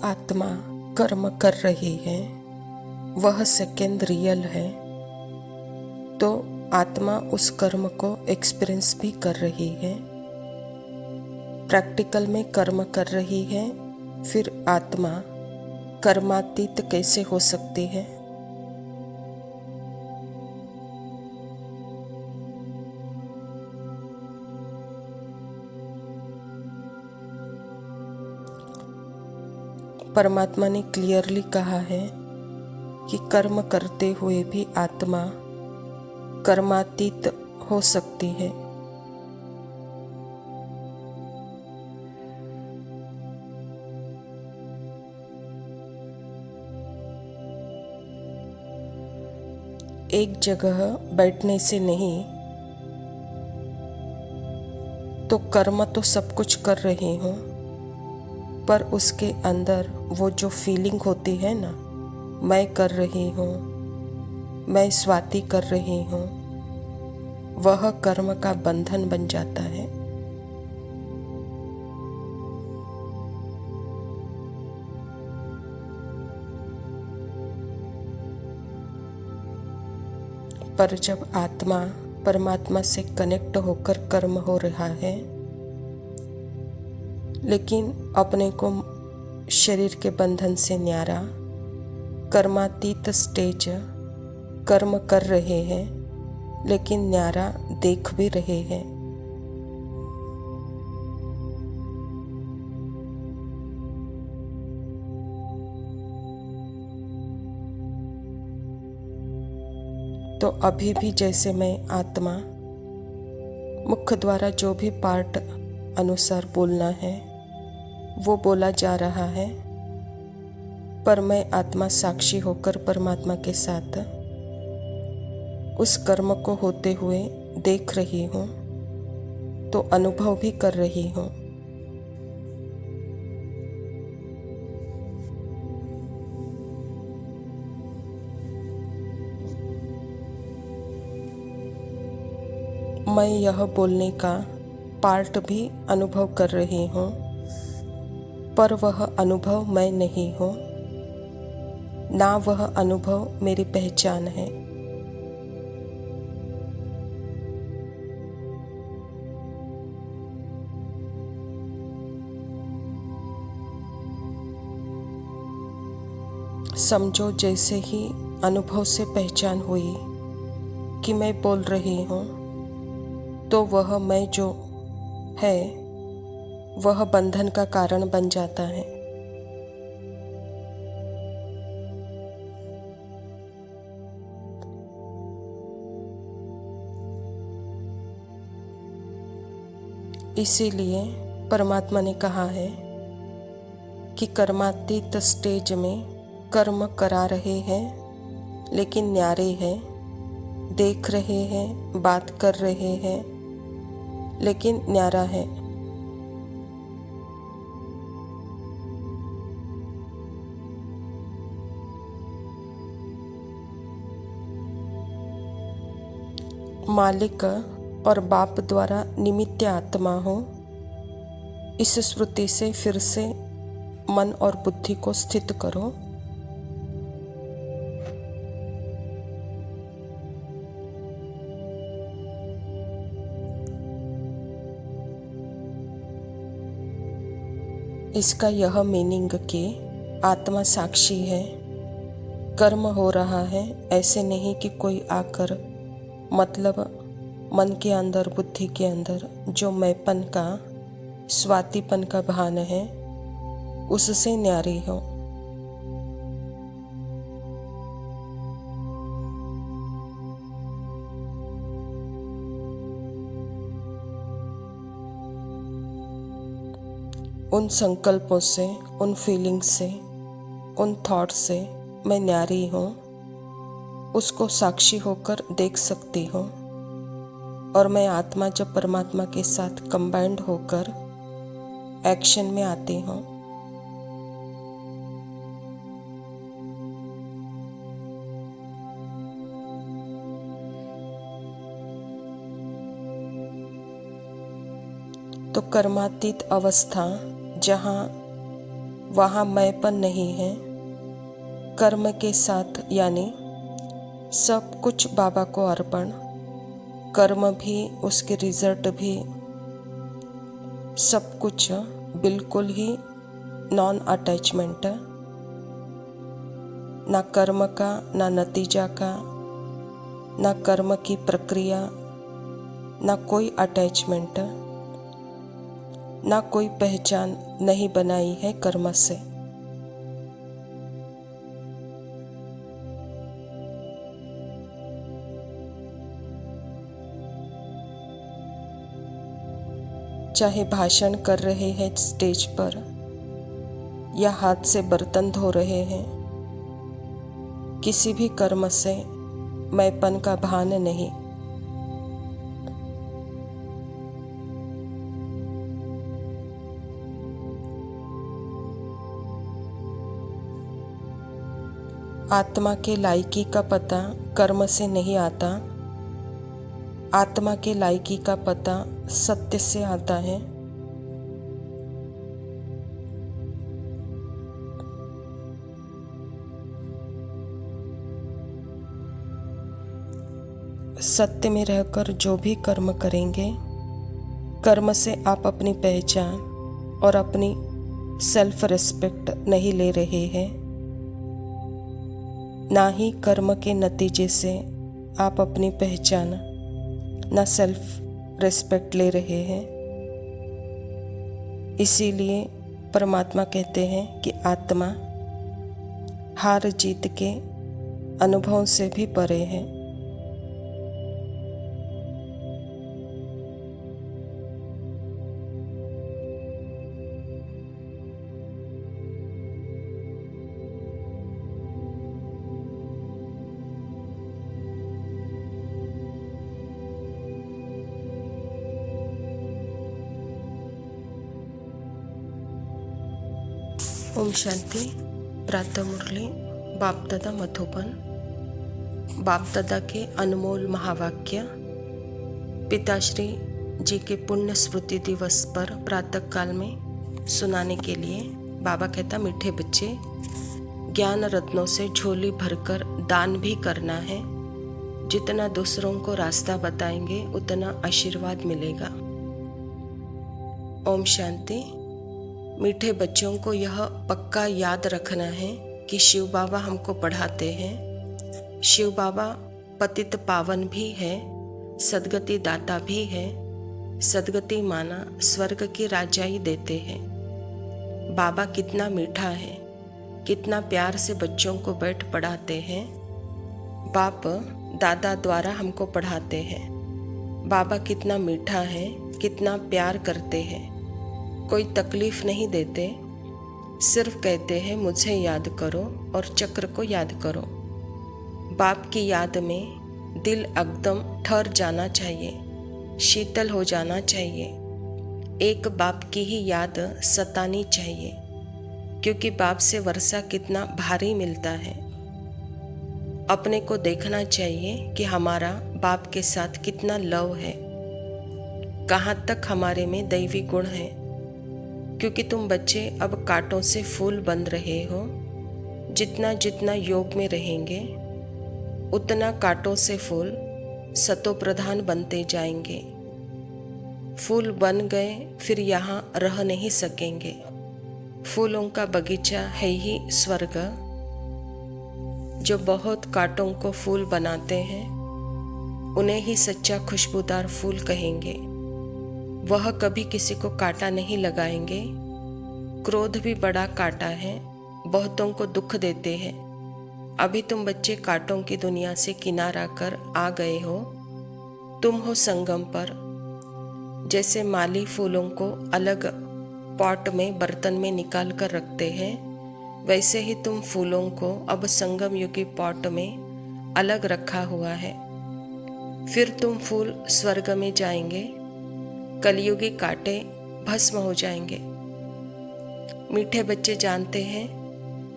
आत्मा कर्म कर रही है, वह सेकंड रियल है, तो आत्मा उस कर्म को एक्सपीरियंस भी कर रही है, प्रैक्टिकल में कर्म कर रही है। फिर आत्मा कर्मातीत कैसे हो सकती है? परमात्मा ने क्लियरली कहा है कि कर्म करते हुए भी आत्मा कर्मातीत हो सकती है। एक जगह बैठने से नहीं, तो कर्म तो सब कुछ कर रही हूँ, पर उसके अंदर वो जो फीलिंग होती है ना, मैं कर रही हूँ, मैं स्वाति कर रही हूँ, वह कर्म का बंधन बन जाता है। पर जब आत्मा परमात्मा से कनेक्ट होकर कर्म हो रहा है, लेकिन अपने को शरीर के बंधन से न्यारा, कर्मातीत स्टेज, कर्म कर रहे हैं लेकिन न्यारा देख भी रहे हैं। तो अभी भी जैसे मैं आत्मा मुख द्वारा जो भी पार्ट अनुसार बोलना है वो बोला जा रहा है, पर मैं आत्मा साक्षी होकर परमात्मा के साथ उस कर्म को होते हुए देख रही हूँ, तो अनुभव भी कर रही हूँ। मैं यह बोलने का पार्ट भी अनुभव कर रही हूँ, पर वह अनुभव मैं नहीं हूँ, ना वह अनुभव मेरी पहचान है। समझो जैसे ही अनुभव से पहचान हुई कि मैं बोल रही हूँ, तो वह मैं जो है वह बंधन का कारण बन जाता है। इसीलिए परमात्मा ने कहा है कि कर्मातीत स्टेज में कर्म करा रहे हैं लेकिन न्यारे हैं, देख रहे हैं, बात कर रहे हैं, लेकिन न्यारा है। मालिक और बाप द्वारा निमित्त आत्मा हो, इस स्मृति से फिर से मन और बुद्धि को स्थित करो। इसका यह मीनिंग कि आत्मा साक्षी है, कर्म हो रहा है, ऐसे नहीं कि कोई आकर, मतलब मन के अंदर, बुद्धि के अंदर जो मैंपन का, स्वातिपन का भान है, उससे न्यारी हो। उन संकल्पों से, उन फीलिंग्स से, उन थॉट्स से मैं न्यारी हूँ, उसको साक्षी होकर देख सकती हूँ। और मैं आत्मा जब परमात्मा के साथ कंबाइंड होकर एक्शन में आती हूँ, तो कर्मातीत अवस्था, जहाँ वहाँ मैंपन नहीं है। कर्म के साथ यानी सब कुछ बाबा को अर्पण, कर्म भी उसके रिजल्ट भी सब कुछ बिल्कुल ही नॉन अटैचमेंट, ना कर्म का ना नतीजा का, ना कर्म की प्रक्रिया, ना कोई अटैचमेंट, ना कोई पहचान नहीं बनाई है कर्म से। चाहे भाषण कर रहे हैं स्टेज पर या हाथ से बर्तन धो रहे हैं, किसी भी कर्म से मैंपन का भान नहीं। आत्मा के लायकी का पता कर्म से नहीं आता। आत्मा के लायकी का पता सत्य से आता है। सत्य में रहकर जो भी कर्म करेंगे, कर्म से आप अपनी पहचान और अपनी सेल्फ रिस्पेक्ट नहीं ले रहे हैं, ना ही कर्म के नतीजे से आप अपनी पहचान ना सेल्फ रिस्पेक्ट ले रहे हैं। इसीलिए परमात्मा कहते हैं कि आत्मा हार जीत के अनुभव से भी परे है। ओम शांति। प्रातः मुरली बाप दादा मधुबन। बाप दादा के अनमोल महावाक्य पिताश्री जी के पुण्य स्मृति दिवस पर प्रातः काल में सुनाने के लिए बाबा कहता, मीठे बच्चे, ज्ञान रत्नों से झोली भरकर दान भी करना है। जितना दूसरों को रास्ता बताएंगे उतना आशीर्वाद मिलेगा। ओम शांति। मीठे बच्चों को यह पक्का याद रखना है कि शिव बाबा हमको पढ़ाते हैं। शिव बाबा पतित पावन भी है, सदगति दाता भी है। सदगति माना स्वर्ग की राजाई देते हैं। बाबा कितना मीठा है, कितना प्यार से बच्चों को बैठ पढ़ाते हैं। बाप दादा द्वारा हमको पढ़ाते हैं। बाबा कितना मीठा है, कितना प्यार करते हैं। कोई तकलीफ नहीं देते, सिर्फ कहते हैं मुझे याद करो और चक्र को याद करो। बाप की याद में दिल एकदम ठहर जाना चाहिए, शीतल हो जाना चाहिए। एक बाप की ही याद सतानी चाहिए, क्योंकि बाप से वर्षा कितना भारी मिलता है। अपने को देखना चाहिए कि हमारा बाप के साथ कितना लव है, कहाँ तक हमारे में दैवी गुण है। क्योंकि तुम बच्चे अब कांटों से फूल बन रहे हो। जितना जितना योग में रहेंगे उतना कांटों से फूल सतोप्रधान बनते जाएंगे। फूल बन गए फिर यहाँ रह नहीं सकेंगे। फूलों का बगीचा है ही स्वर्ग। जो बहुत कांटों को फूल बनाते हैं उन्हें ही सच्चा खुशबूदार फूल कहेंगे। वह कभी किसी को कांटा नहीं लगाएंगे। क्रोध भी बड़ा कांटा है, बहुतों को दुख देते हैं। अभी तुम बच्चे कांटों की दुनिया से किनारा कर आ गए हो। तुम हो संगम पर। जैसे माली फूलों को अलग पॉट में बर्तन में निकाल कर रखते हैं, वैसे ही तुम फूलों को अब संगम युगी पॉट में अलग रखा हुआ है। फिर तुम फूल स्वर्ग में जाएंगे। कलयुगी कांटे भस्म हो जाएंगे। मीठे बच्चे जानते हैं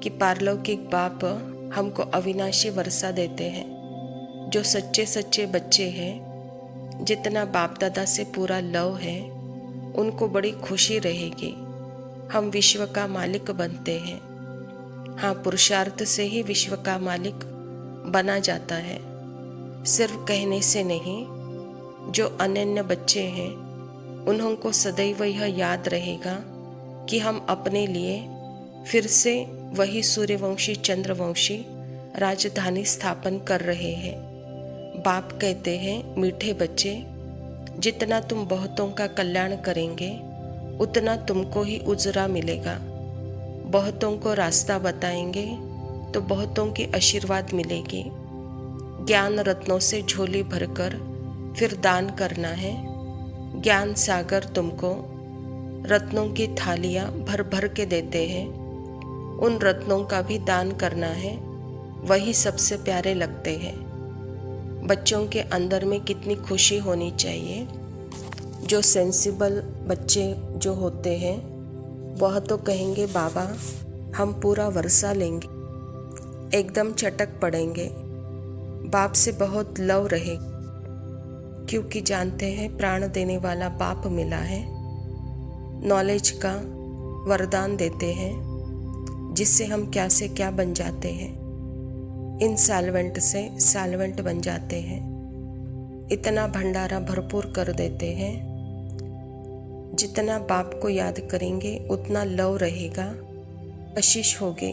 कि पारलौकिक बाप हमको अविनाशी वर्षा देते हैं। जो सच्चे सच्चे बच्चे हैं, जितना बाप दादा से पूरा लव है, उनको बड़ी खुशी रहेगी। हम विश्व का मालिक बनते हैं। हाँ, पुरुषार्थ से ही विश्व का मालिक बना जाता है, सिर्फ कहने से नहीं। जो अनन्य बच्चे हैं उन्हों को सदैव यह याद रहेगा कि हम अपने लिए फिर से वही सूर्यवंशी चंद्रवंशी राजधानी स्थापन कर रहे हैं। बाप कहते हैं, मीठे बच्चे, जितना तुम बहुतों का कल्याण करेंगे उतना तुमको ही उजरा मिलेगा। बहुतों को रास्ता बताएंगे तो बहुतों की आशीर्वाद मिलेगी। ज्ञान रत्नों से झोली भरकर फिर दान करना है। ज्ञान सागर तुमको रत्नों की थालियां भर भर के देते हैं। उन रत्नों का भी दान करना है, वही सबसे प्यारे लगते हैं। बच्चों के अंदर में कितनी खुशी होनी चाहिए। जो सेंसिबल बच्चे जो होते हैं वह तो कहेंगे, बाबा हम पूरा वर्षा लेंगे, एकदम चटक पड़ेंगे। बाप से बहुत लव रहे, क्योंकि जानते हैं प्राण देने वाला बाप मिला है। नॉलेज का वरदान देते हैं जिससे हम क्या से क्या बन जाते हैं। इनसॉल्वेंट से सॉल्वेंट बन जाते हैं। इतना भंडारा भरपूर कर देते हैं। जितना बाप को याद करेंगे उतना लव रहेगा, कशिश होगी।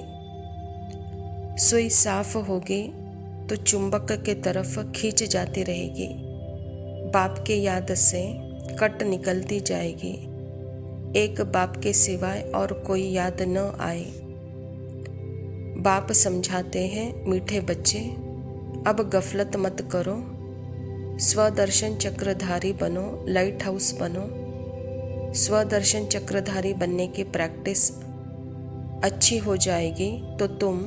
सुई साफ होगी तो चुंबक के तरफ खींच जाती रहेगी। बाप के याद से कट निकलती जाएगी। एक बाप के सिवाय और कोई याद न आए। बाप समझाते हैं, मीठे बच्चे, अब गफलत मत करो, स्वदर्शन चक्रधारी बनो, लाइट हाउस बनो। स्वदर्शन चक्रधारी बनने की प्रैक्टिस अच्छी हो जाएगी तो तुम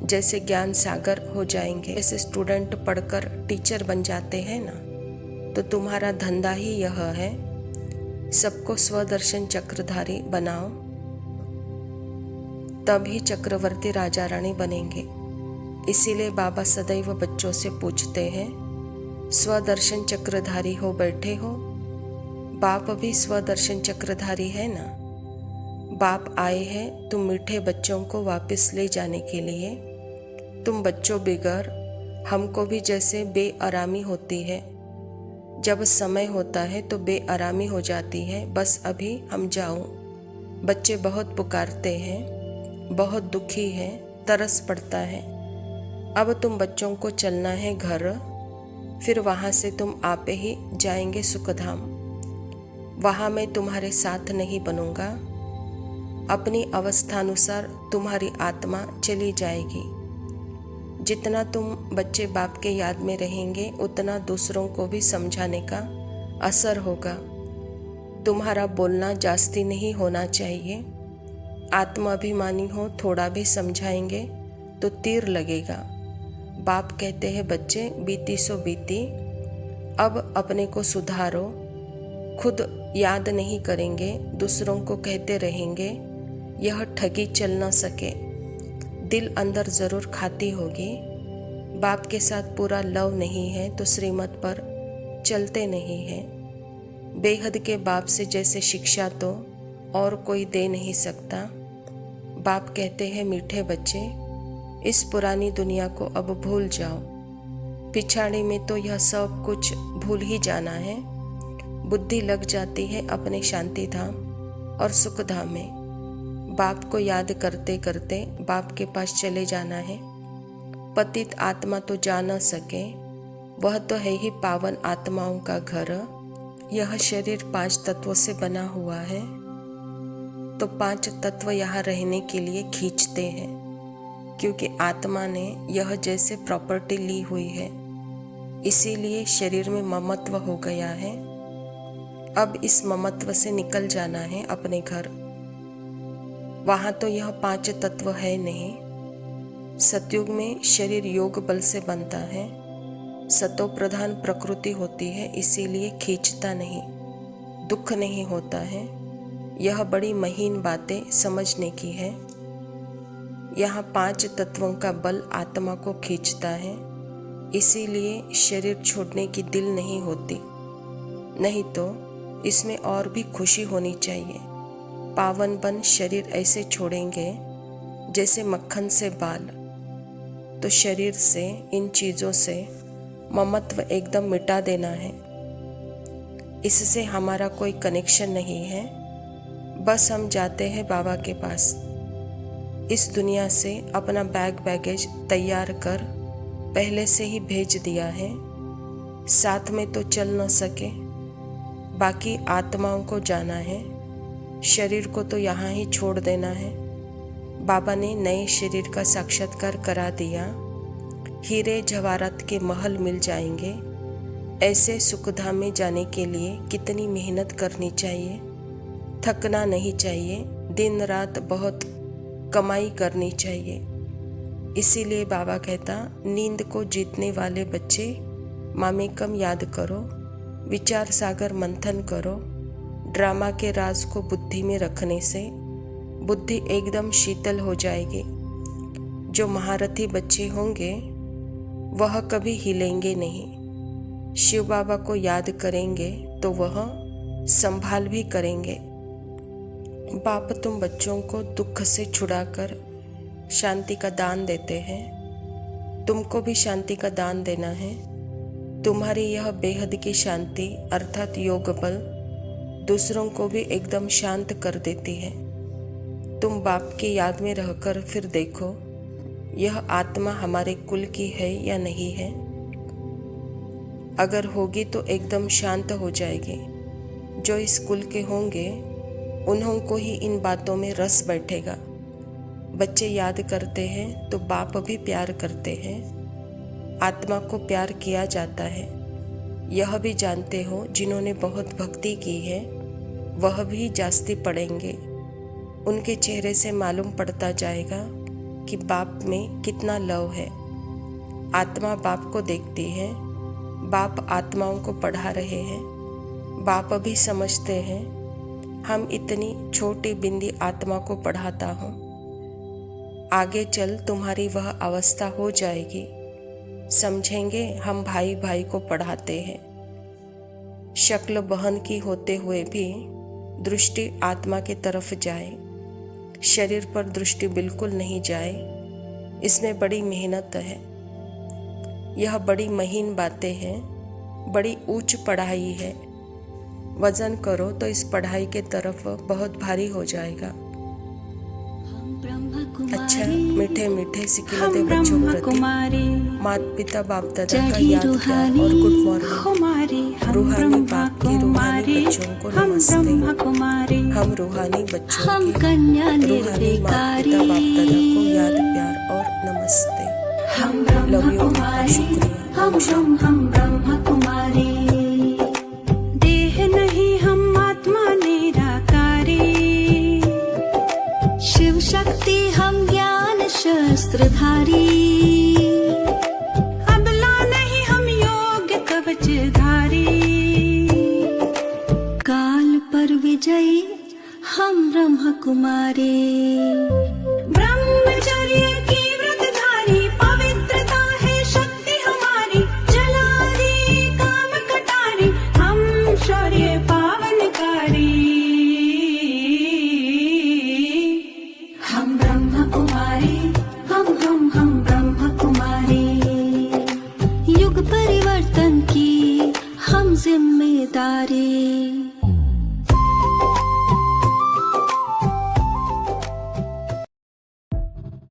जैसे ज्ञान सागर हो जाएंगे। जैसे स्टूडेंट पढ़कर टीचर बन जाते हैं ना, तो तुम्हारा धंधा ही यह है, सबको स्वदर्शन चक्रधारी बनाओ, तभी चक्रवर्ती राजा रानी बनेंगे। इसीलिए बाबा सदैव बच्चों से पूछते हैं, स्वदर्शन चक्रधारी हो बैठे हो? बाप भी स्वदर्शन चक्रधारी है ना। बाप आए हैं तुम मीठे बच्चों को वापस ले जाने के लिए। तुम बच्चों बिगड़ हमको भी जैसे बेआरामी होती है। जब समय होता है तो बेआरामी हो जाती है, बस अभी हम जाऊं। बच्चे बहुत पुकारते हैं, बहुत दुखी हैं, तरस पड़ता है। अब तुम बच्चों को चलना है घर, फिर वहाँ से तुम आपे ही जाएंगे सुखधाम। वहाँ मैं तुम्हारे साथ नहीं बनूंगा। अपनी अवस्थानुसार तुम्हारी आत्मा चली जाएगी। जितना तुम बच्चे बाप के याद में रहेंगे उतना दूसरों को भी समझाने का असर होगा। तुम्हारा बोलना जास्ती नहीं होना चाहिए। आत्माभिमानी हो, थोड़ा भी समझाएंगे तो तीर लगेगा। बाप कहते हैं, बच्चे बीती सो बीती, अब अपने को सुधारो। खुद याद नहीं करेंगे, दूसरों को कहते रहेंगे, यह ठगी चल न सके। दिल अंदर ज़रूर खाती होगी। बाप के साथ पूरा लव नहीं है तो श्रीमत पर चलते नहीं हैं। बेहद के बाप से जैसे शिक्षा तो और कोई दे नहीं सकता। बाप कहते हैं, मीठे बच्चे, इस पुरानी दुनिया को अब भूल जाओ। पिछाड़ी में तो यह सब कुछ भूल ही जाना है। बुद्धि लग जाती है अपने शांति धाम और सुख धाम में। बाप को याद करते करते बाप के पास चले जाना है। पतित आत्मा तो जा न सके, वह तो है ही पावन आत्माओं का घर। यह शरीर 5 तत्वों से बना हुआ है, तो 5 तत्व यहाँ रहने के लिए खींचते हैं, क्योंकि आत्मा ने यह जैसे प्रॉपर्टी ली हुई है। इसीलिए शरीर में ममत्व हो गया है। अब इस ममत्व से निकल जाना है अपने घर। वहाँ तो यह 5 तत्व है नहीं। सतयुग में शरीर योग बल से बनता है। सतो प्रधान प्रकृति होती है, इसीलिए खींचता नहीं, दुख नहीं होता है। यह बड़ी महीन बातें समझने की है। यहाँ 5 तत्वों का बल आत्मा को खींचता है, इसीलिए शरीर छोड़ने की दिल नहीं होती। नहीं तो इसमें और भी खुशी होनी चाहिए। पावन बन शरीर ऐसे छोड़ेंगे जैसे मक्खन से बाल, तो शरीर से, इन चीज़ों से ममत्व एकदम मिटा देना है। इससे हमारा कोई कनेक्शन नहीं है, बस हम जाते हैं बाबा के पास। इस दुनिया से अपना बैगेज तैयार कर पहले से ही भेज दिया है। साथ में तो चल न सके, बाकी आत्माओं को जाना है, शरीर को तो यहाँ ही छोड़ देना है। बाबा ने नए शरीर का साक्षात्कार करा दिया। हीरे जवाहरात के महल मिल जाएंगे। ऐसे सुखधाम में जाने के लिए कितनी मेहनत करनी चाहिए, थकना नहीं चाहिए, दिन रात बहुत कमाई करनी चाहिए। इसीलिए बाबा कहता, नींद को जीतने वाले बच्चे मामेकम याद करो, विचार सागर मंथन करो। ड्रामा के राज को बुद्धि में रखने से बुद्धि एकदम शीतल हो जाएगी। जो महारथी बच्चे होंगे वह कभी हिलेंगे नहीं। शिव बाबा को याद करेंगे तो वह संभाल भी करेंगे। बाप तुम बच्चों को दुख से छुड़ाकर शांति का दान देते हैं। तुमको भी शांति का दान देना है। तुम्हारी यह बेहद की शांति अर्थात योग बल दूसरों को भी एकदम शांत कर देती है। तुम बाप की याद में रहकर फिर देखो, यह आत्मा हमारे कुल की है या नहीं है। अगर होगी तो एकदम शांत हो जाएगी। जो इस कुल के होंगे उन्हों को ही इन बातों में रस बैठेगा। बच्चे याद करते हैं तो बाप भी प्यार करते हैं। आत्मा को प्यार किया जाता है। यह भी जानते हो, जिन्होंने बहुत भक्ति की है वह भी जास्ती पढ़ेंगे। उनके चेहरे से मालूम पड़ता जाएगा कि बाप में कितना लव है। आत्मा बाप को देखती है, बाप आत्माओं को पढ़ा रहे हैं। बाप भी समझते हैं हम इतनी छोटी बिंदी आत्मा को पढ़ाता हूँ। आगे चल तुम्हारी वह अवस्था हो जाएगी, समझेंगे हम भाई भाई को पढ़ाते हैं। शक्ल बहन की होते हुए भी दृष्टि आत्मा की तरफ जाए, शरीर पर दृष्टि बिल्कुल नहीं जाए। इसमें बड़ी मेहनत है। यह बड़ी महीन बातें हैं, बड़ी ऊंच पढ़ाई है। वजन करो तो इस पढ़ाई के तरफ बहुत भारी हो जाएगा। अच्छा, मीठे मीठे सिकिलते बच्चों प्रति माता पिता बाप दादा का याद प्यार और गुड मॉर्निंग। रूहानी बाप के रूहानी बच्चों को नमस्ते। हम रूहानी बच्चों के रूहानी माता पिता बाप दादा को याद प्यार और नमस्ते। लव यू, शुक्रिया। हम ब्रह्म कुमारी, देह नहीं हम आत्मा निराकारी। शिव शक्ति हम ज्ञान शस्त्रधारी। अबला नहीं हम योग कवचधारी। काल पर विजयी हम ब्रह्म कुमारी। ब्रह्मचर्य की व्रतधारी, पवित्रता है शक्ति हमारी। जलारी काम कटारी, हम शौर्य पावनकारी। हम ब्रह्म कुमारी, हम ब्रह्म कुमारी। युग परिवर्तन की हम जिम्मेदारी।